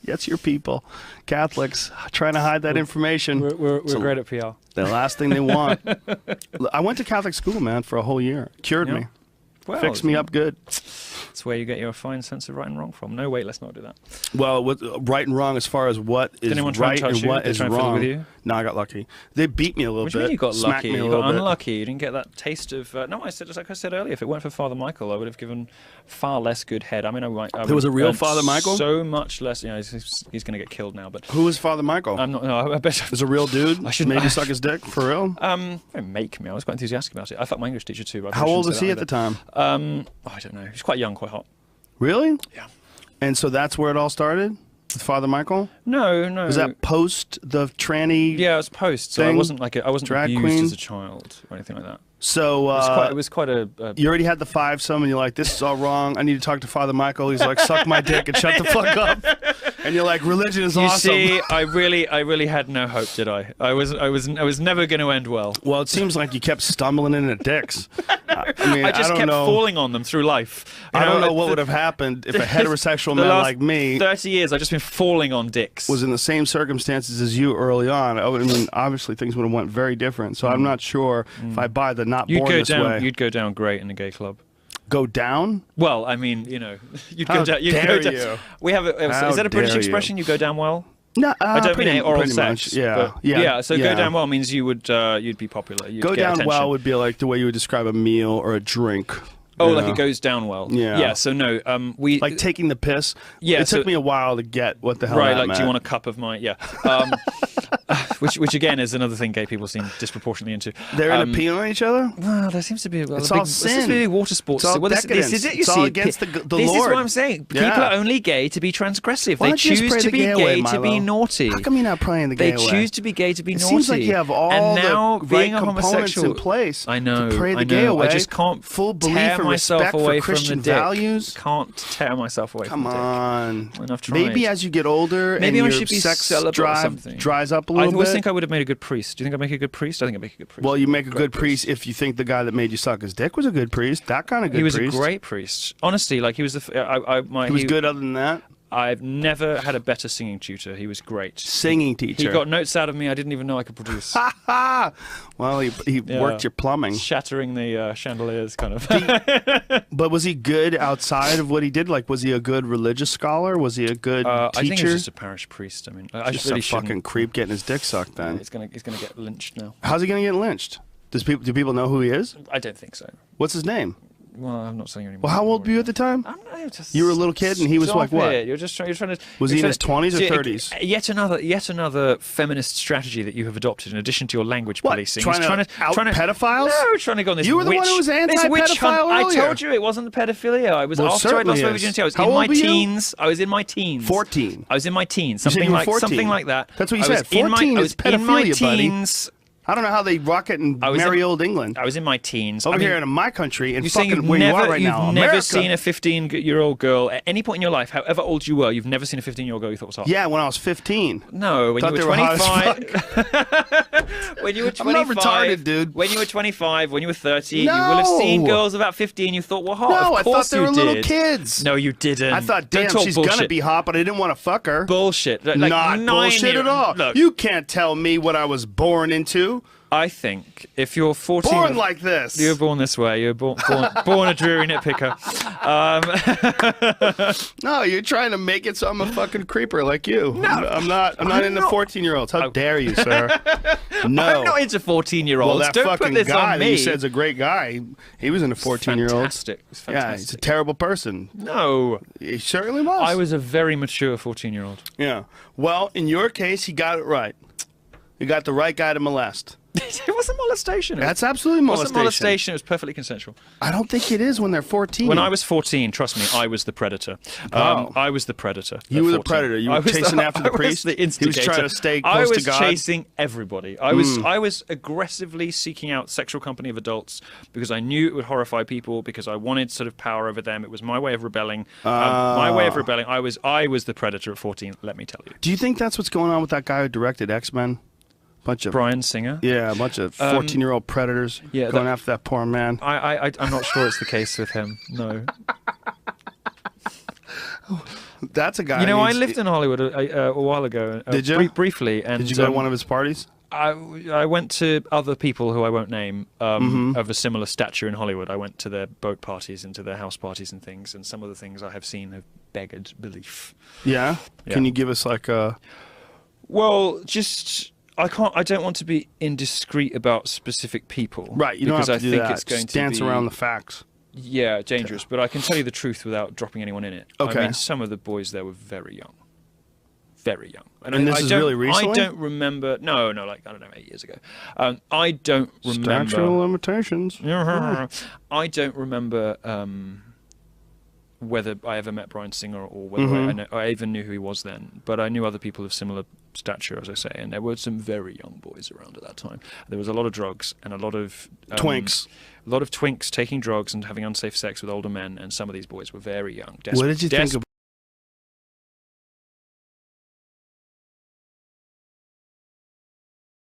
That's your people. Catholics trying to hide that information. We're great at PR. The last thing they want. I went to Catholic school, man, for a whole year. Cured me. Well, Fixed me up good. That's where you get your fine sense of right and wrong from. No, wait, let's not do that. Well, right and wrong as far as what is right and what is wrong. With you? No, I got lucky. They beat me a little bit. What do you mean you got lucky? Me a you little got bit. unlucky. You didn't get that taste of... no, I said, like I said earlier, if it weren't for Father Michael, I would have given far less good head. I mean, there was a real Father Michael? So much less. You know, he's going to get killed now. But who was Father Michael? I'm not... No, I bet... There's a real dude? I shouldn't... Made you suck his dick? For real? Don't make me. I was quite enthusiastic about it. I fucked my English teacher too. But how old was he at the time? I don't know. He was quite young, quite hot. Really? Yeah. And so that's where it all started? With Father Michael? No, no. Was that post the tranny? Yeah, it was post. So I wasn't like I wasn't abused queen? as a child or anything like that. So it was quite a you already had the fivesome, and you're like, "This is all wrong. I need to talk to Father Michael." He's like, "Suck my dick and shut the fuck up." And you're like, "Religion is awesome." You see, I really had no hope, did I? I was never going to end well. Well, it seems like you kept stumbling into dicks. I mean, I just don't kept know. falling on them through life. I don't know what would have happened if a heterosexual man like me, 30 years, I've just been falling on dicks, was in the same circumstances as you early on. I mean, obviously things would have went very different. So I'm not sure if I buy the not born this way. You'd go down great in a gay club. Go down? Well, I mean, you know, you'd How go down. dare you? We have is that a British expression? You go down well. No, I don't mean oral sex. Much. Yeah, yeah. So go down well means you would you'd be popular. You'd go get down attention. well would be like the way you would describe a meal or a drink. Oh, like it goes down well. Yeah. Yeah. So no, we like taking the piss. Yeah. It took me a while to get what the hell. Right. That Like, meant. do you want a cup of my? Yeah. Which again is another thing gay people seem disproportionately into. They're into peeing on each other. Well, there seems to be it's all sin. There seems to be water sports. It's all well, decadence. This is it. You it's see, all against the this Lord. This is what I'm saying. Yeah. People are only gay to be transgressive. Why They don't you just choose pray to the be gay gay away, to be Milo? naughty. How come you're not praying the gay away? They choose to be gay to be naughty. It seems like you have all and now the being right a components homosexual in place. I know. To pray the gay away. I just can't full belief tear and myself respect away for Christian from the dick. values. Can't tear myself away from the dick. Come on. Enough tried. Maybe as you get older Maybe and I your should be sex celibate or drive something. dries up a I little always bit. think I would have made a good priest. Do you think I'd make a good priest? I think I'd make a good priest. Well, you make a good priest if you think the guy that made you suck his dick was a good priest. That kind of good priest. He was a great priest. Honestly, like he was the. He was good other than that? I've never had a better singing tutor. He was great. Singing teacher. He got notes out of me I didn't even know I could produce. Ha ha! Well, he worked your plumbing. Shattering the chandeliers, kind of. But was he good outside of what he did? Like, was he a good religious scholar? Was he a good teacher? I think he was just a parish priest. I mean, I just really a fucking creep getting his dick sucked then. He's gonna get lynched now. How's he gonna get lynched? Do people know who he is? I don't think so. What's his name? Well, I'm not saying you anymore. Well, how old were you at the time? Just you were a little kid, and he was like what? You're trying to. Was he in his 20s or 30s? Yet another feminist strategy that you have adopted in addition to your language policing. Trying to out pedophiles? No, trying to go on this. You were the one who was anti-pedophile I earlier. told you it wasn't the pedophilia. I was after I lost my virginity. I was in my teens. I was in my teens. 14. I was in my teens. You said you were 14. Something like that. That's what you said. 14 is pedophilia, in my buddy. teens. I don't know how they rock it in merry old England. I was in my teens. Over here in my country, and fucking where you are right now, You've never seen a 15-year-old girl at any point in your life, however old you were. You've never seen a 15-year-old girl you thought was hot. Yeah, when I was 15. No, when you were 25. When you were 25. I'm not retarded, dude. When you were 25, when you were 30, No. you will have seen girls about 15 you thought were hot. No, of I course thought they were you little did. kids. No, you didn't. I thought, Don't damn, talk she's bullshit. gonna be hot, but I didn't want to fuck her. Bullshit. Like Not bullshit at all. Look, you can't tell me what I was born into. I think if you're 14... Born like this. You were born this way. You were born a dreary nitpicker. No, you're trying to make it so I'm a fucking creeper like you. No. I'm not into 14-year-olds. How dare you, sir? No. I'm not into 14-year-olds. Well, that Don't fucking put this guy on that me. you said's a great guy. He was into 14-year-olds. Fantastic. It was fantastic. Yeah, he's a terrible person. No. He certainly was. I was a very mature 14-year-old. Yeah. Well, in your case, he got it right. You got the right guy to molest. It wasn't molestation. That's absolutely molestation. It wasn't molestation. It was perfectly consensual. I don't think it is when they're 14. When I was 14, trust me, I was the predator. I was the predator. You were the predator. You were chasing after the priest. I was the instigator. He was trying to stay close to God. I was chasing everybody. I was aggressively seeking out sexual company of adults because I knew it would horrify people. Because I wanted sort of power over them. It was my way of rebelling. My way of rebelling. I was the predator at 14. Let me tell you. Do you think that's what's going on with that guy who directed X-Men? Bunch of Bryan Singer. Yeah, a bunch of 14-year-old predators going after that poor man. I'm not sure it's the case with him. No. That's a guy. You know, I lived in Hollywood a while ago. Did you? Briefly. And, did you go to one of his parties? I went to other people who I won't name of a similar stature in Hollywood. I went to their boat parties and to their house parties and things, and some of the things I have seen have beggared belief. Yeah? Can you give us like a... Well, just... I don't want to be indiscreet about specific people. Right, you don't have to do that. It's going just dance to be, around the facts. Yeah, dangerous. But I can tell you the truth without dropping anyone in it. Okay. I mean, some of the boys there were very young. Very young. And this is really recently? I don't remember... No, like, I don't know, 8 years ago. I don't remember... Statute of limitations. I don't remember whether I ever met Bryan Singer or whether I even knew who he was then. But I knew other people of similar stature, as I say, and there were some very young boys around at that time. There was a lot of drugs and a lot of... twinks. A lot of twinks taking drugs and having unsafe sex with older men, and some of these boys were very young. What did you think